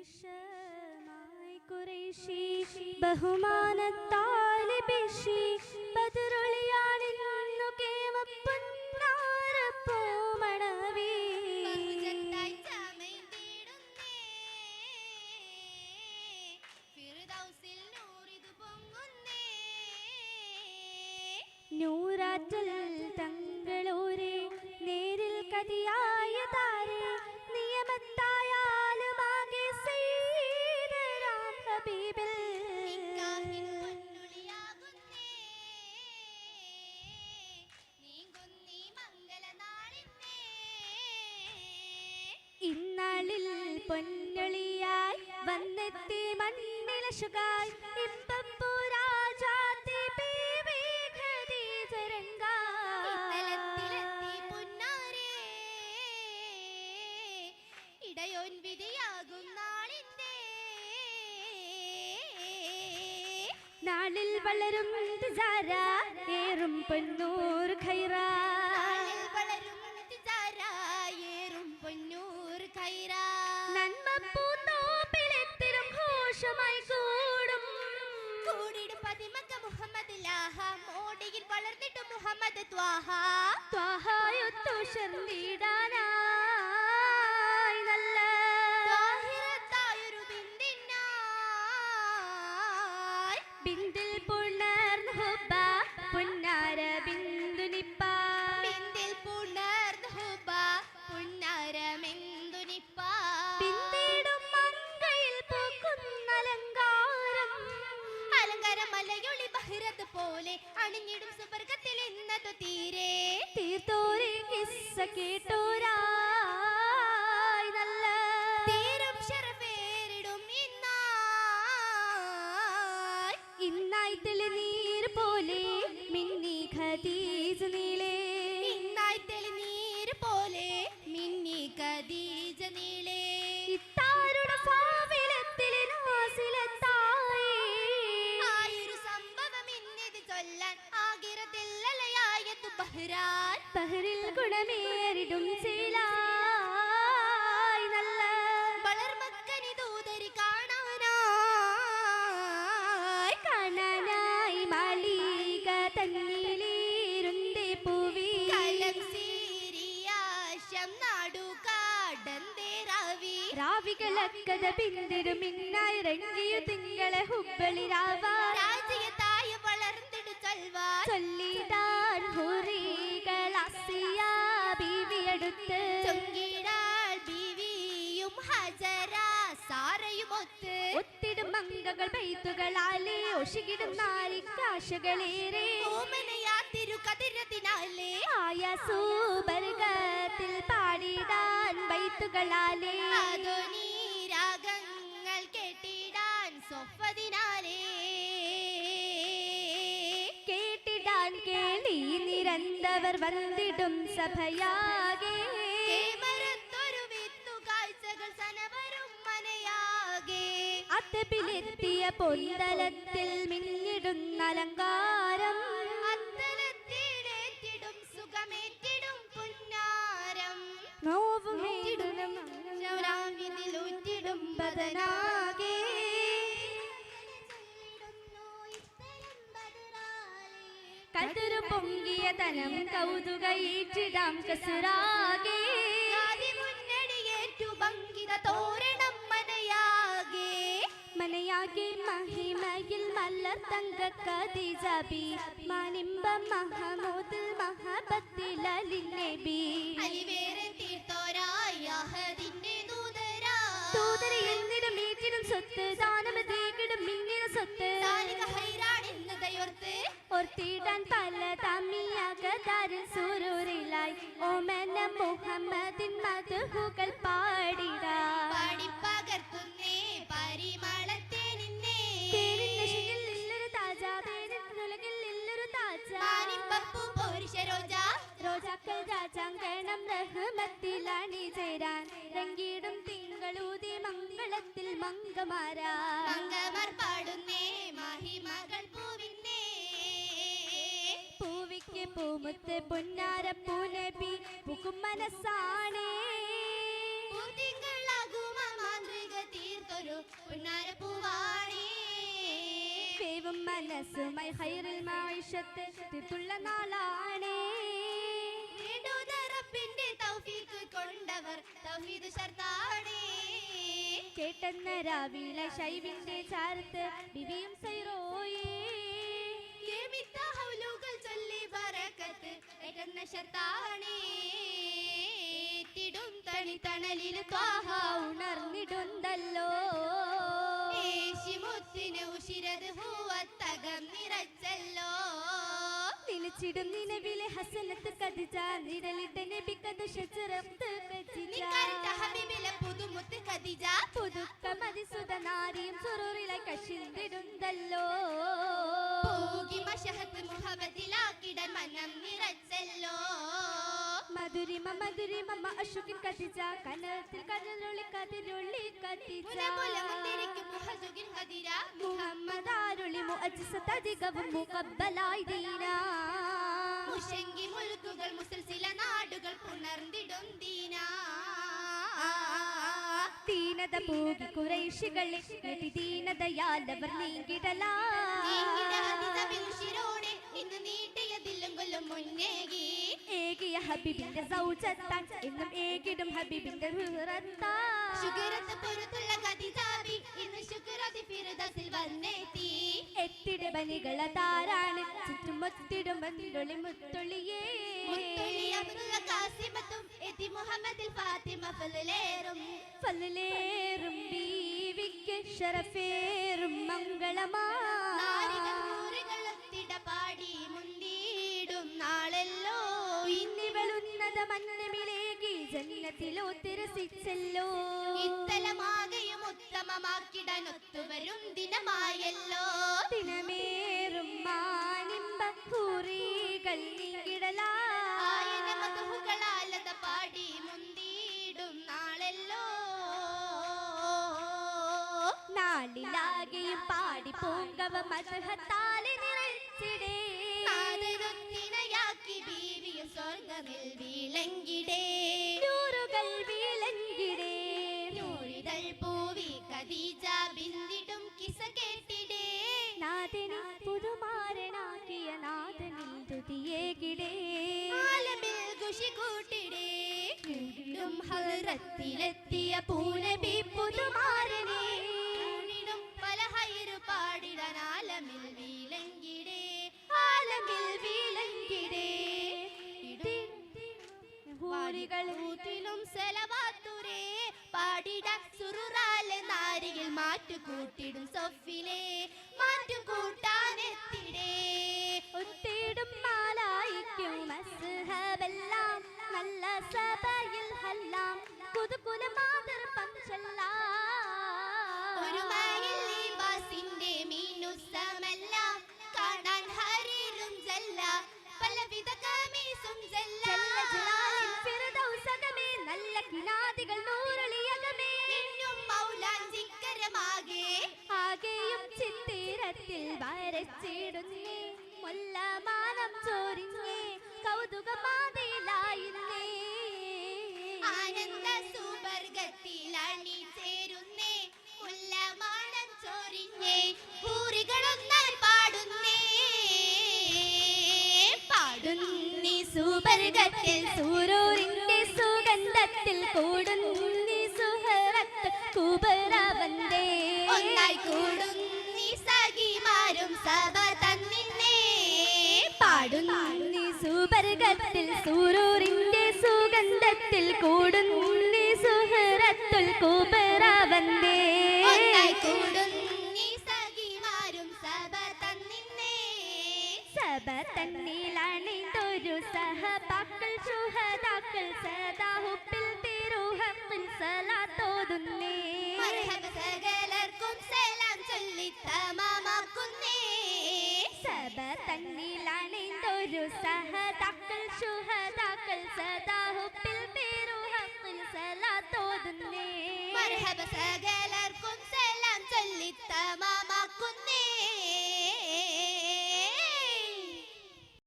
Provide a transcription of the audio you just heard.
നിമിഷമായി ഖുറൈശി ബഹുമാനത്താൽ ബിഷി ബദറുളിയാണിന്നു കേമപ്പുന്നാരപ്പൂമണവി നൂറാറ്റൽ തങ്ങളൂരെ നേരിൽ കതിയായ താരെ നിയമത്തായാലുമാകെ സയ്യിദരാം ഹബീബിൽ ഇന്നാളിൽ പൊന്നൊളിയായി വന്നെത്തി മണ്ണിലശുകായി ഇപ്പപ്പൂ രാജാത്തി ബീവി ഖദീജ ഇടയോൻ വിധിയാകും നാളിൽ വളരും തിജാര ഏറും പൊന്നൂർ ഖൈറ നന്മപ്പൂന്തോപ്പിലെത്തിരും ഘോഷമായി കൂടും കൂടിടും പതിമക്ക മുഹമ്മദ് ലാഹ മോടിയിൽ വളർന്നിട്ടും മുഹമ്മദ് ത്വാഹ ത്വാഹയൊത്തു ശർന്നിടാനായി നല്ല ത്വാഹിറത്തായൊരു ബിന്ദിനായി ബിന്ദിൽ പുണർന്ന് ഹുബ്ബ പുന്നാര ബിന്ദു നിപ്പ ബിന്ദിൽ പുണർന്ന് ഹുബ്ബ പുന്നാര ബിന്ദു നിപ്പ ബിന്ദിടും മങ്കയിൽ പൂക്കുന്ന അലങ്കാരം അലങ്കാരം മലയൊളി ബഹിറത്ത് പോലെ അണിഞ്ഞിടും സുബർഗത്തിൽ ഇന്നതു തീരെ തീർത്തോരെ കിസ്സ കേട്ടോരായി നല്ല തീരും ശരഫേറിടും ഇന്നായി തെളിനീർ പോലെ മിന്നി ഖദീജ നീളേ ഇന്നായി തെളിനീർ പോലെ മിന്നി ഖദീജ നീളേ ഇത്താരുടെ ഫാവിലത്തിൽ നാസിലത്തായി ആയൊരു സംഭവം ഇന്നിത് ചൊല്ലാൻ ആഖിറത്തില്ലലയായതു ബഹ്റാൻ ബഹ്റിൽ ഗുണമേറിടും ചേലായി നല്ല വളർമക്കനി ദൂതരി കാണാനായി മാളിക തന്നിലിരുന്നേ പൂവി കലം സീരിയാശം നാടു കാടന്തേ രാവി രാവികളക്കത പിന്തിരും മിന്നായി റങ്ങിയു തിങ്കളെ ഹുബ്ബളി രാവ രാജിയതായ വളർന്നിടു ചൊൽവ ചൊല്ലിടാൻ ഹുറികൾ അസിയ ബീവിയടുത്ത് ചൊങ്കിടാൾ ബീവിയും ഹജര സാരയുമൊത്ത് ഒത്തിടും മംഗകൾ ബൈത്തുകളാലേ ഒഴുകിടും നാരിക്കാശകളേറെ ഓമനയാ തിരുകതിരത്തിനാലേ ആയ സൂബർഗത്തിൽ പാടിടാൻ ബൈത്തുകളാലേ അദോനി രാഗങ്ങൾ കേട്ടിടാൻ സൊഫദിനാലേ കേട്ടിടാൻ കേളി നിരന്തവർ വന്നിടും സഭയാകെ മരത്തൊരു വിത്തു കാഴ്ചകൾ സനവരും മനയാകെ അത്തപ്പിലെത്തിയ പൊന്തലത്തിൽ മിന്നിടുന്ന അലങ്കാരം അത്തലത്തിലേറ്റിടും സുഖമേറ്റിടും പുന്നാരം നോവുമേറ്റിടും ബദനാകെ കതിരു പൊങ്കിയ തനം കൗതുകയിട്ടിടാം കസുരാകെ മുന്നടിയേറ്റു ഭംഗിത തോരണം മനയാകെ മനയാകെ മഹിമയിൽ മലർ തങ്ക ഖദീജ ബി മാനിമ്പ മഹമൂദ് മഹബത്തിൽ അലി നബി അലിവേറെ തീർത്തോരായ അഹദിന്റെ ദൂതരാ ദൂതരെ എന്നിടും മീറ്റിടും സ്വത്ത് ദാനമതേകിടും മിന്നിന സ്വത്ത് ദാനിക ഹൈറാൻ എന്നതയോർത്ത് ഓർത്തിടാൻ പല തമ്മിയാകതാരിൽ സുരൂരിലായി ഓമന മുഹമ്മദിൻ മദ്ഹുകൾ പാടിടാ പാടിപ്പകർത്തുന്നേ പരിമളത്തെ നിന്നെ തേനിന്നശിൽ ഇല്ലൊരു താജ തേനുലകിൽ ഇല്ലൊരു താജ മാനിപ്പപ്പു പോരിശ രോജ രോജാക്കൾ രാജാങ്കണം റഹ്മത്തിലാണി ചേരാൻ രംഗീടും തിങ്കളൂതി മംഗളത്തിൽ മംഗമാരാ മംഗമാർ പാടുന്നേ മഹിമകൾ പൂവിന്നേ പൂവിക്ക് പൂമുത്ത് പൊന്നാര പൂനബി പുകും മനസ്സാണേ പൂതികളാകും മാന്ത്രിക തീർത്തൊരു ഹൈറിൽ മായിഷത്ത് തീർത്തുള്ള നാളാണേ. റബ്ബിന്റെ തൗഫീഖ് കൊണ്ടവർ തൗഹീദ് ശർത്താണേ. കേട്ടെന്ന രാവിലെ ശൈവിന്റെ ചാരത്ത് ബിബിയും സൈറോയേ ചൊല്ലി ബറക്കത്ത് എന്ന ശർത്താണേ. തിടും തണി തണലിൽ ത്വാഹ ഉണർന്നിടുന്നല്ലോ. മുത്തിന് ഉശിരത് പൂവത്തകം നിറച്ചല്ലോ. നിലച്ചിടും നിലവിലെ ഹസനത്ത് കദിജ നിഴലിട്ട നബിക്കത് ഷജറത്ത് ഹബീബിലെ പുതുമുത്ത് കദിജ പുതുക്ക മതിസുത നാരിയും സുറൂറിലെ കശിന്തിടുന്നല്ലോ. പോകി മശഹത്ത് മുഹബത്തിലാക്കിടൻ മനം നിറച്ചല്ലോ. മധുരിമ മധുരിമ അശുകിൻ കദിജ കനത്തിൽ കനലൊളി കതിരൊളി കദിജ മുഹമ്മദ് ആരുളി മുഅജ്ജിസതധികവും മുഖബ്ബലായി ദീന. മുശങ്കി മുൽക്കുകൾ മുസൽസില നാടുകൾ പുണർന്നിടും ദീന. ദീനത പോകി കുറേശികളെ ദീനതയാലവർ നീങ്ങിടലാ. ഇന്ന് നീട്ടിയതില്ലും കൊല്ലും മുന്നേകി ഏകിയ ഹബീബിന്റെ സൗജത്താൻ എന്നും ഏകിടും ഹബീബിന്റെ ശുക്രത്ത് പുറത്തുള്ള ഖദീജാബി ഇന്ന് ശുക്രതി ഫിർദൗസിൽ വന്നെത്തി. എത്തിടെ ബനികള താരാണ് ചുറ്റുമൊത്തിടും ബന്തൊളി മുത്തൊളിയേ. മുത്തൊളി അബ്ദുള്ള ഖാസിമത്തും എത്തി മുഹമ്മദിൽ ഫാത്തിമ ഫലലേറും ബീവിക്ക് ശറഫേറും മംഗളമാ. പാടി മുന്തിടും നാളല്ലോ. ഇന്നിവളുന്നത മന്നമിലേകി ജന്നത്തിലോ തിരസിച്ചല്ലോ. ഇത്തലമാകെയും ഉത്തമമാക്കിടാൻ ഒത്തുവരും ദിനമായല്ലോ. ദിനമേറും മാനിമ്പ ഹൂറികൾ നീങ്ങിടലായന മധുകളാലത പാടി മുന്തിടും നാളല്ലോ. നാളിലാകെയും പാടി പൂങ്കവ മധുഹത്താലെ നിറച്ചിടേ. നാദരുത്തിനയാക്കി ബീവിയും സ്വർഗമിൽ വീളങ്കിടേ. നൂറുകൾ വീളങ്കിടേ. നൂറിതൾ പൂവി ഖദീജ ബിന്ദിടും കിസ കേട്ടിടേ. നാദനെ പുതുമാരനാക്കിയ നാദനിൽ തുതിയേകിടേ. ആലമിൽ ഖുശി കൂട്ടിടേ. ഹൽറത്തിലെത്തിയ പൂനബി പുതുമാരനെ പല ഹൈറ് പാടിടാൻ ആലമിൽ വീളങ്കിടേ. ആലമിൽ വീളങ്കിടേ. ഹൂറികൾ ൂത്തിലും സെലവാത്തുരേ പാടിടാൻ സുറുറാലെ നാരികൾ മാറ്റുകൂട്ടിടും സൊഫിലെ മാറ്റുകൂട്ടാനെത്തിടേ. ഒത്തിടും മാലായിക്കും മസ്ഹബെല്ലാം നല്ല സഭയിൽ ഹല്ലാം കുതുകുല മാതർ പഞ്ചല്ലാം. ഒരു മയിൽ ലിബാസിന്റെ മീനുസമെല്ലാം കാണാൻ ഹരീറും ജല്ല പലവിധ കമീസും ജല്ല. ഫിർദൗസകമേ നല്ല കിനാദികൾ നൂറളിയകമേ. മിന്നും മൗലാൻ ജിക്കരമാകെ ആകെയും ചിത്തിരത്തിൽ വരച്ചിടുന്നേ. മുല്ലമാനം ചോരിഞ്ഞേ കൗതുകമാതിലായിന്നേ. ആനന്ദ സുവർഗത്തിൽ അണിചേരുന്നേ. മുല്ലമാനം ചോരിഞ്ഞേ ഹൂറികളൊന്നായി പാടുന്നേ. പാടുന്നീ സുവർഗത്തിൽ സൂരൂരിന്റെ സുഗന്ധത്തിൽ കൂടുന്നീ സുഹറത്ത് കുബറവന്തേ. ഒന്നായി കൂടുന്നീ സഖിമാരും സഭ തന്നിന്നേ. പാടുന്നീ സുവർഗത്തിൽ സൂരൂരിന്റെ സുഗന്ധത്തിൽ കൂടുന്നീ സുഹറത്തുൽ കുബറവന്തേ. ഒന്നായി കൂടുന്നീ സഖിമാരും സഭ തന്നിന്നേ. സഭ തന്നിലണിതൊരു സഹബാക്കൾ ശുഹദാക്കൾ സദാഹുപ്പിൽ തിരുഹഖിൽ സലാത്തോതുന്നേ. മർഹബ സകലർക്കും സലാം ചൊല്ലി തമാമാക്കുന്നേ. സഭ തന്നിലണിതൊരു സഹദാക്കൾ ശുഹദാക്കൾ സദാഹുപ്പിൽ തിരുഹഖിൽ സലാത്തോതുന്നേ. മർഹബ സകലർക്കും